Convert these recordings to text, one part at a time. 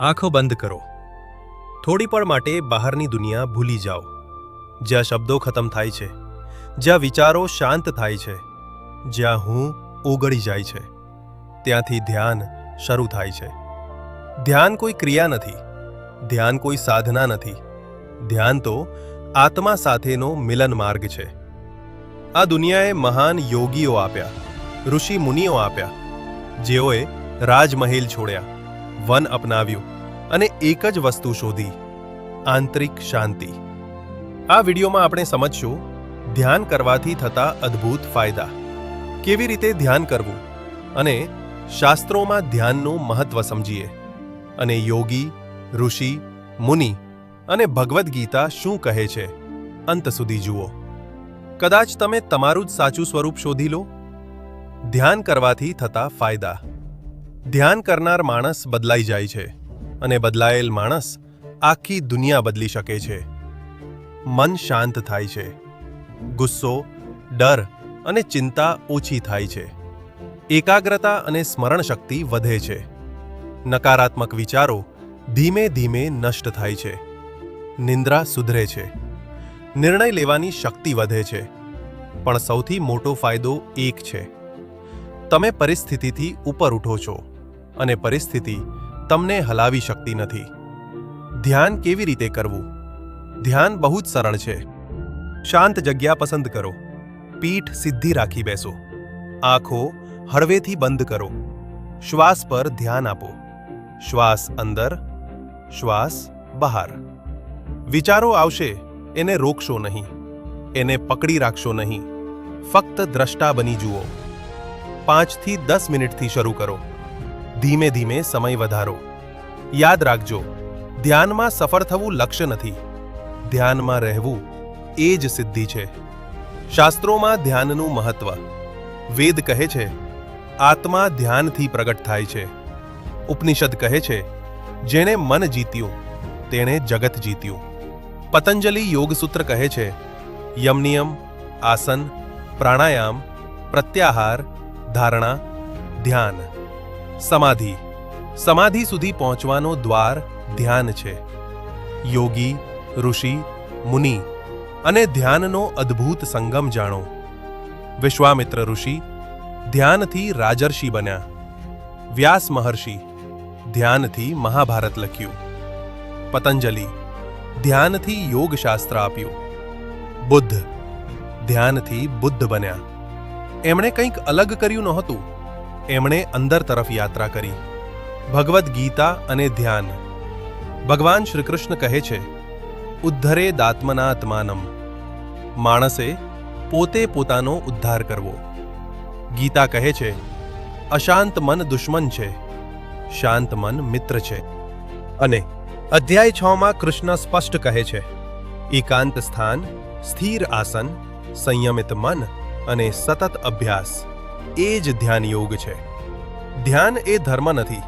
આંખો બંધ કરો. થોડી પળ માટે બહારની દુનિયા ભૂલી જાઓ. જ્યાં શબ્દો ખતમ થાય છે, જ્યાં વિચારો શાંત થાય છે, જ્યાં હું ઓગળી જાય છે, ત્યાંથી ધ્યાન શરૂ થાય છે. ધ્યાન કોઈ ક્રિયા નથી, ધ્યાન કોઈ સાધના નથી. ધ્યાન તો આત્મા સાથેનો મિલન માર્ગ છે. આ દુનિયાએ મહાન યોગીઓ આપ્યા, ઋષિ મુનિઓ આપ્યા, જેઓએ રાજમહેલ છોડ્યા, વન અપનાવ્યું અને એક જ વસ્તુ શોધી: આંતરિક શાંતિ. આ વિડીયોમાં આપણે સમજશું ધ્યાન કરવાથી થતા અદ્ભુત ફાયદા, કેવી રીતે ધ્યાન કરવું, અને શાસ્ત્રોમાં ધ્યાનનું મહત્વ સમજીએ, અને યોગી, ઋષિ, મુનિ અને ભગવદ્ ગીતા શું કહે છે. અંત સુધી જુઓ. કદાચ તમે તમારું જ સાચું સ્વરૂપ શોધી લો. ધ્યાન કરવાથી થતા ફાયદા. ધ્યાન કરનાર માણસ બદલાઈ જાય છે, અને બદલાયેલ માણસ આખી દુનિયા બદલી શકે છે. મન શાંત થાય છે, ગુસ્સો, ડર અને ચિંતા ઓછી થાય છે. એકાગ્રતા અને સ્મરણ શક્તિ વધે છે. નકારાત્મક વિચારો ધીમે ધીમે નષ્ટ થાય છે. નિંદ્રા સુધરે છે. નિર્ણય લેવાની શક્તિ વધે છે. પણ સૌથી મોટો ફાયદો એક છે: તમે પરિસ્થિતિથી ઉપર ઉઠો છો, અને પરિસ્થિતિ તમને હલાવી શકતી નથી. ધ્યાન કેવી રીતે કરવું? ધ્યાન બહુ જ સરળ છે. શાંત જગ્યા પસંદ કરો. પીઠ સીધી રાખી બેસો. આંખો હળવેથી બંધ કરો. શ્વાસ પર ધ્યાન આપો. શ્વાસ અંદર, શ્વાસ બહાર. વિચારો આવશે, એને રોકશો નહીં, એને પકડી રાખશો નહીં. ફક્ત દ્રષ્ટા બની જુઓ. 5 થી 10 મિનિટથી શરૂ કરો. ધીમે ધીમે સમય વધારો. યાદ રાખજો, ધ્યાનમાં સફળ થવું લક્ષ્ય નથી, ધ્યાનમાં રહેવું એ જ સિદ્ધિ છે. શાસ્ત્રોમાં ધ્યાનનું મહત્વ. વેદ કહે છે, આત્મા ધ્યાનથી પ્રગટ થાય છે. ઉપનિષદ કહે છે, જેણે મન જીત્યું તેણે જગત જીત્યું. પતંજલિ યોગસૂત્ર કહે છે, યમનિયમ, આસન, પ્રાણાયામ, પ્રત્યાહાર, ધારણા, ધ્યાન. સમાધિ. સમાધિ સુધી પહોંચવાનો દ્વાર ધ્યાન છે. યોગી, ઋષિ, મુનિ અને ધ્યાનનો અદ્ભુત સંગમ જાણો. વિશ્વામિત્ર ઋષિ ધ્યાનથી રાજર્ષિ બન્યા. વ્યાસ મહર્ષિ ધ્યાનથી મહાભારત લખ્યું. પતંજલિ ધ્યાનથી યોગશાસ્ત્ર આપ્યું. બુદ્ધ ધ્યાનથી બુદ્ધ બન્યા. એમણે કંઈક અલગ કર્યું નહોતું, એમણે અંદર તરફ યાત્રા કરી. ભગવદ્ ગીતા અને ધ્યાન. ભગવાન શ્રી કૃષ્ણ કહે છે, ઉદ્ધરેદાત્મનાત્માનમ. માણસે પોતે પોતાનો ઉદ્ધાર કરવો. ગીતા કહે છે, અશાંત મન દુશ્મન છે, શાંત મન મિત્ર છે. અને અધ્યાય 6માં કૃષ્ણ સ્પષ્ટ કહે છે, એકાંત સ્થાન, સ્થિર આસન, સંયમિત મન અને સતત અભ્યાસ એ જ ધ્યાન યોગ છે. ધ્યાન એ ધર્મ નથી,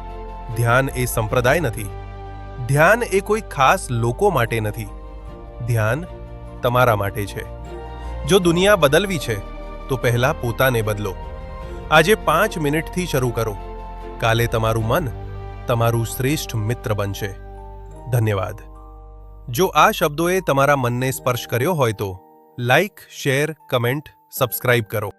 ધ્યાન એ સંપ્રદાય નથી, ધ્યાન એ કોઈ ખાસ લોકો માટે નથી. ધ્યાન તમારા માટે છે. જો દુનિયા બદલવી છે તો પહેલા પોતાને બદલો. આજે 5 મિનિટથી શરૂ કરો. કાલે તમારું મન તમારું શ્રેષ્ઠ મિત્ર બનશે. ધન્યવાદ. જો આ શબ્દોએ તમારા મનને સ્પર્શ કર્યો હોય તો લાઈક, શેર, કમેન્ટ, સબસ્ક્રાઇબ કરો.